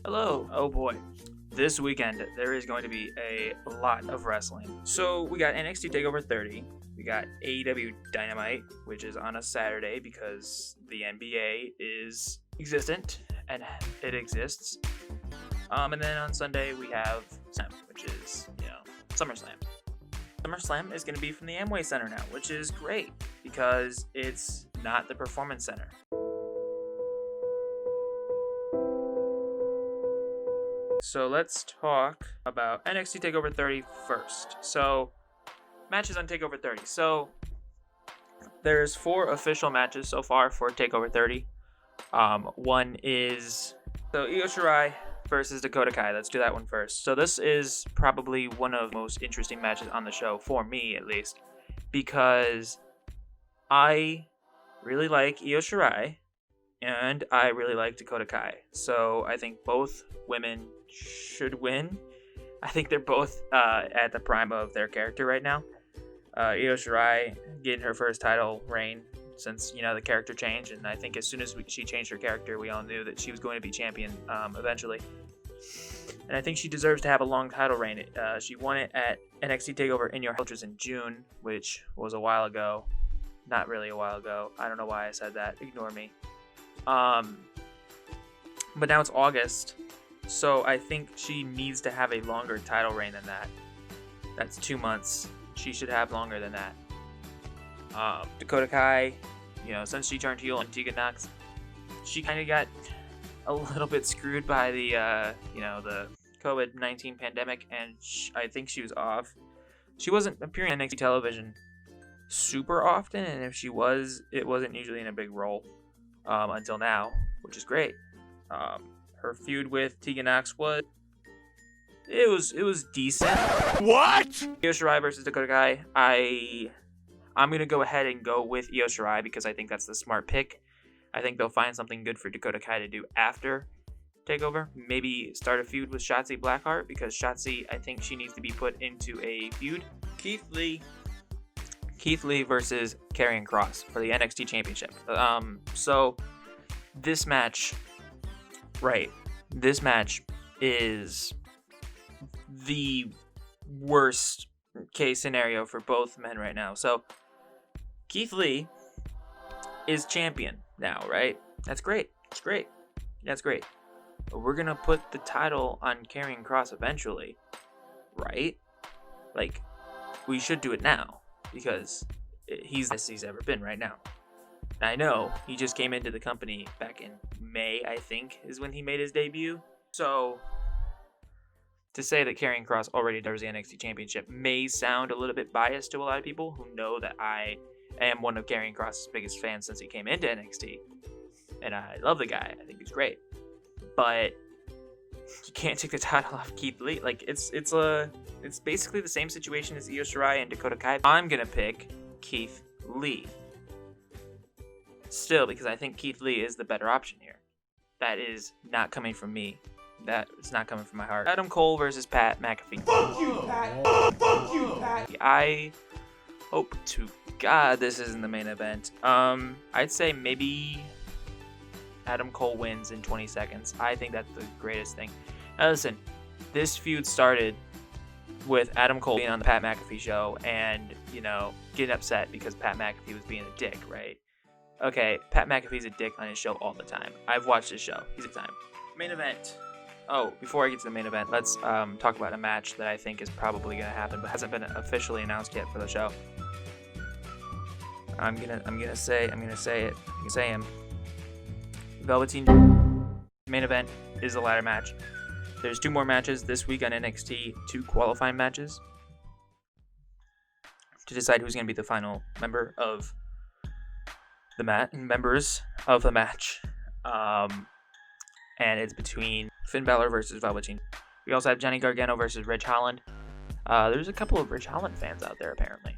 Hello. Oh boy. This weekend, there is going to be a lot of wrestling. So, we got NXT TakeOver 30. We got AEW Dynamite, which is on a Saturday because the NBA is existent and it exists. And then on Sunday, we have SummerSlam, which is, SummerSlam. SummerSlam is going to be from the Amway Center now, which is great because it's not the Performance Center. So let's talk about NXT TakeOver 30 first. So, matches on TakeOver 30. So, there's 4 official matches so far for TakeOver 30. One is Yoshirai versus Dakota Kai. Let's do that one first. So this is probably one of the most interesting matches on the show, for me at least, because I really like Yoshirai and I really like Dakota Kai. So I think both women should win. I think they're both at the prime of their character right now. Yoshirai getting her first title reign since, the character changed, and I think as soon as she changed her character, we all knew that she was going to be champion eventually. And I think she deserves to have a long title reign. She won it at NXT TakeOver In Your House, which was in June, which was a while ago. Not really a while ago. I don't know why I said that. Ignore me. But now it's August, so I think she needs to have a longer title reign than that. That's 2 months. She should have longer than that. Dakota Kai, since she turned heel on Tegan Nox, she kind of got a little bit screwed by the, the COVID-19 pandemic, and I think she was off. She wasn't appearing on NXT television super often, and if she was, it wasn't usually in a big role until now, which is great. Her feud with Tegan Nox was decent. What? Yoshirai versus Dakota Kai. I'm gonna go ahead and go with Yoshirai because I think that's the smart pick. I think they'll find something good for Dakota Kai to do after TakeOver. Maybe start a feud with Shotzi Blackheart because Shotzi, I think she needs to be put into a feud. Keithley versus Karrion Kross for the NXT Championship. So this match is the worst case scenario for both men right now. So Keithley is champion now, right? That's great. It's great. That's great. But we're gonna put the title on Karrion Kross eventually, right? Like, we should do it now because he's the best he's ever been right now. And I know he just came into the company back in May, I think, is when he made his debut. So to say that Karrion Kross already deserves the NXT Championship may sound a little bit biased to a lot of people who know that I am one of Karrion Kross's biggest fans since he came into NXT. And I love the guy. I think he's great. But you can't take the title off Keith Lee. Like, it's basically the same situation as Io Shirai and Dakota Kai. I'm going to pick Keith Lee. Still, because I think Keith Lee is the better option here. That is not coming from me. That is not coming from my heart. Adam Cole versus Pat McAfee. Fuck you, Pat! Fuck you, Pat! I hope to God this isn't the main event. I'd say maybe Adam Cole wins in 20 seconds. I think that's the greatest thing. Now listen, this feud started with Adam Cole being on the Pat McAfee show and, getting upset because Pat McAfee was being a dick, right? Okay, Pat McAfee's a dick on his show all the time. I've watched his show. He's a time. Main event. Oh, before I get to the main event, let's talk about a match that I think is probably gonna happen, but hasn't been officially announced yet for the show. I'm gonna say him. Velveteen main event is the ladder match. There's 2 more matches this week on NXT, 2 qualifying matches to decide who's gonna be the final member of members of the match. And it's between Finn Balor versus Velveteen. We also have Johnny Gargano versus Ridge Holland. There's a couple of Ridge Holland fans out there, apparently.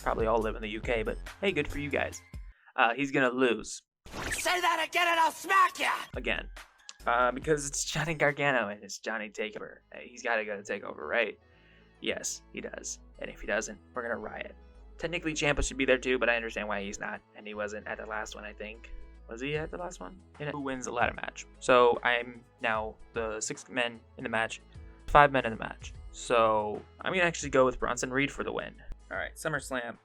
Probably all live in the UK, but hey, good for you guys. He's gonna lose. Say that again and I'll smack ya! Again. Because it's Johnny Gargano and it's Johnny TakeOver. Hey, he's gotta go to TakeOver, right? Yes, he does. And if he doesn't, we're gonna riot. Technically, Ciampa should be there too, but I understand why he's not. And he wasn't at the last one, I think. Was he at the last one? Who wins the ladder match? So I'm now the 6 men in the match, 5 men in the match. So I'm gonna actually go with Bronson Reed for the win. All right, SummerSlam.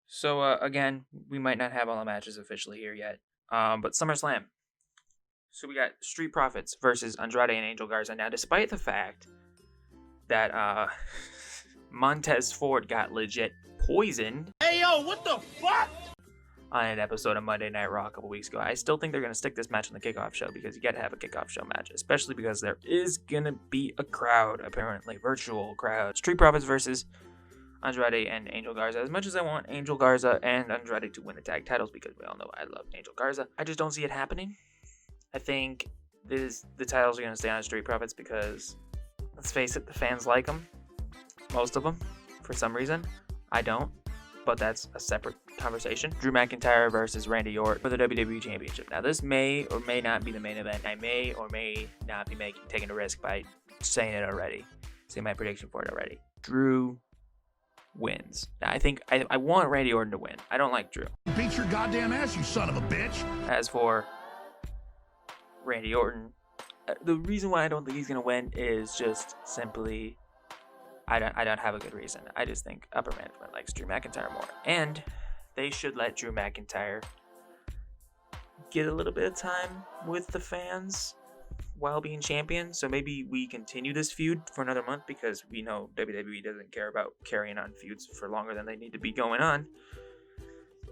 So again, we might not have all the matches officially here yet, but SummerSlam. So we got Street Profits versus Andrade and Angel Garza. Now, despite the fact that Montez Ford got legit poisoned. Hey, yo, what the fuck? On an episode of Monday Night Raw a couple weeks ago, I still think they're going to stick this match on the kickoff show because you got to have a kickoff show match, especially because there is going to be a crowd, apparently, virtual crowd. Street Profits versus Andrade and Angel Garza. As much as I want Angel Garza and Andrade to win the tag titles, because we all know I love Angel Garza, I just don't see it happening. I think the titles are going to stay on Street Profits because, let's face it, the fans like them. Most of them, for some reason. I don't, but that's a separate conversation. Drew McIntyre versus Randy Orton for the WWE Championship. Now, this may or may not be the main event. I may or may not be taking a risk by saying it already. Say my prediction for it already. Drew wins. Now, I think I want Randy Orton to win. I don't like Drew. Beat your goddamn ass, you son of a bitch. As for Randy Orton, the reason why I don't think he's gonna win is just simply I don't have a good reason. I just think upper management likes Drew McIntyre more. And they should let Drew McIntyre get a little bit of time with the fans while being champion. So maybe we continue this feud for another month because we know WWE doesn't care about carrying on feuds for longer than they need to be going on.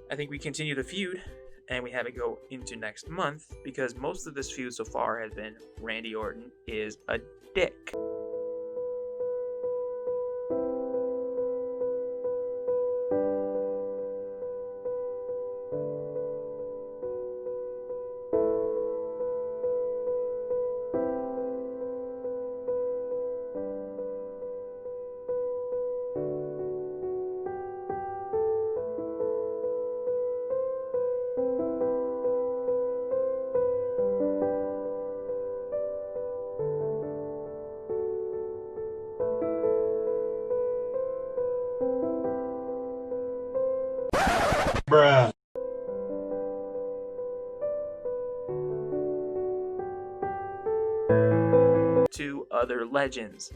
I think we continue the feud and we have it go into next month because most of this feud so far has been Randy Orton is a dick. Bruh. Two other legends,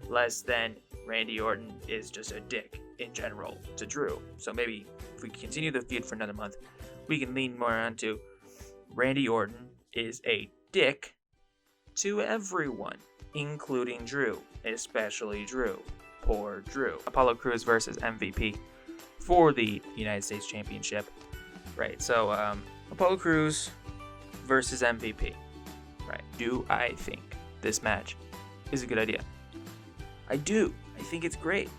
less than Randy Orton is just a dick in general to Drew. So maybe if we continue the feud for another month, we can lean more onto Randy Orton is a dick to everyone, including Drew, especially Drew. Poor Drew. Apollo Crews versus MVP for the United States Championship. Right, so Apollo Crews versus MVP. Right, do I think this match is a good idea? I do. I think it's great.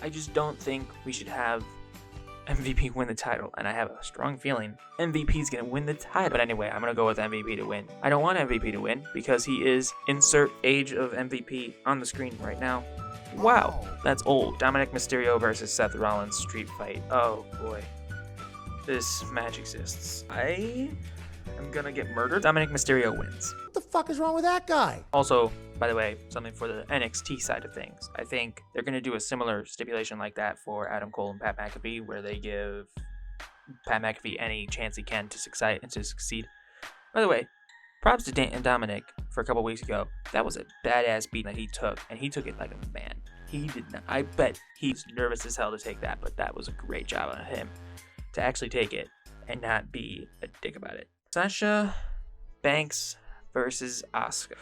I just don't think we should have MVP win the title, and I have a strong feeling MVP is going to win the title. But anyway, I'm going to go with MVP to win. I don't want MVP to win because he is insert age of MVP on the screen right now. Wow, that's old. Dominic Mysterio versus Seth Rollins street fight. Oh boy, this match exists. I am gonna get murdered. Dominic Mysterio wins. What the fuck is wrong with that guy? Also, by the way, something for the NXT side of things. I think they're gonna do a similar stipulation like that for Adam Cole and Pat McAfee, where they give Pat McAfee any chance he can to succeed. By the way, props to Dominic for a couple weeks ago. That was a badass beat that he took, and he took it like a man. He did not. I bet he's nervous as hell to take that, but that was a great job on him to actually take it and not be a dick about it. Sasha Banks versus Asuka.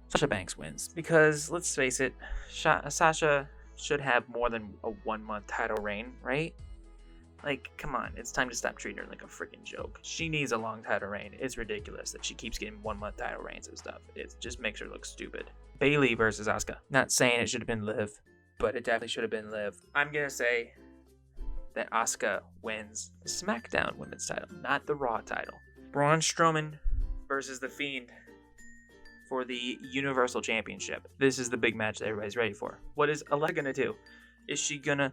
Sasha Banks wins because, let's face it, Sasha should have more than a 1 month title reign, right? Like, come on, it's time to stop treating her like a freaking joke. She needs a long title reign. It's ridiculous that she keeps getting 1 month title reigns and stuff. It just makes her look stupid. Bayley versus Asuka. Not saying it should have been Liv, but it definitely should have been Liv. I'm gonna say that Asuka wins the SmackDown Women's title, not the Raw title. Braun Strowman versus The Fiend for the Universal Championship. This is the big match that everybody's ready for. What is Alexa gonna do? Is she gonna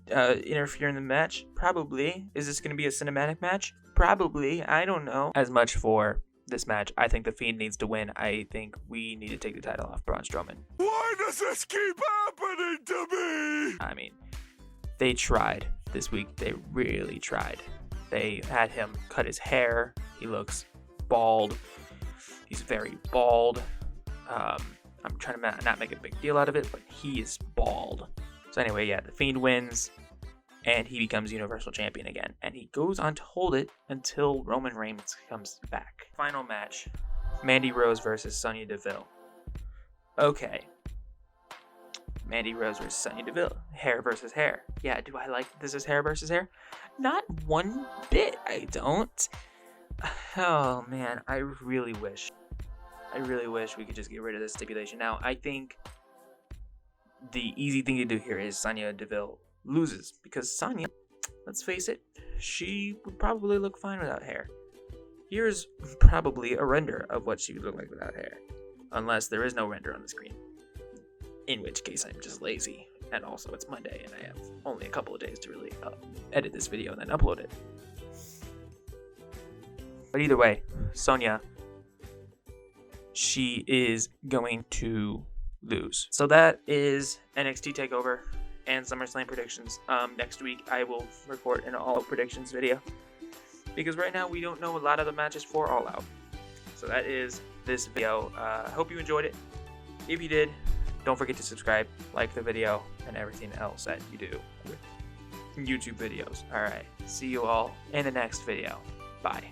interfere in the match? Probably. Is this gonna be a cinematic match? Probably. I don't know. As much for this match, I think The Fiend needs to win. I think we need to take the title off Braun Strowman. Why does this keep happening to me? I mean, they tried this week. They really tried. They had him cut his hair. He looks bald. He's very bald. I'm trying to not make a big deal out of it, but he is bald. So anyway, yeah, the Fiend wins, and he becomes Universal Champion again. And he goes on to hold it until Roman Reigns comes back. Final match, Mandy Rose versus Sonya Deville. Okay. Mandy Rose versus Sonya Deville. Hair versus hair. Yeah, do I like this is hair versus hair? Not one bit, I don't. Oh man, I really wish we could just get rid of this stipulation. Now, I think the easy thing to do here is Sonya Deville loses, because Sonya, let's face it, she would probably look fine without hair. Here's probably a render of what she would look like without hair, unless there is no render on the screen, in which case I'm just lazy, and also it's Monday and I have only a couple of days to really edit this video and then upload it. But either way, Sonya, she is going to lose. So that is NXT TakeOver and SummerSlam predictions. Next week I will record an All Out predictions video, because right now we don't know a lot of the matches for All Out. So that is this video. Hope you enjoyed it. If you did, don't forget to subscribe, like the video, and everything else that you do with YouTube videos. Alright, see you all in the next video. Bye.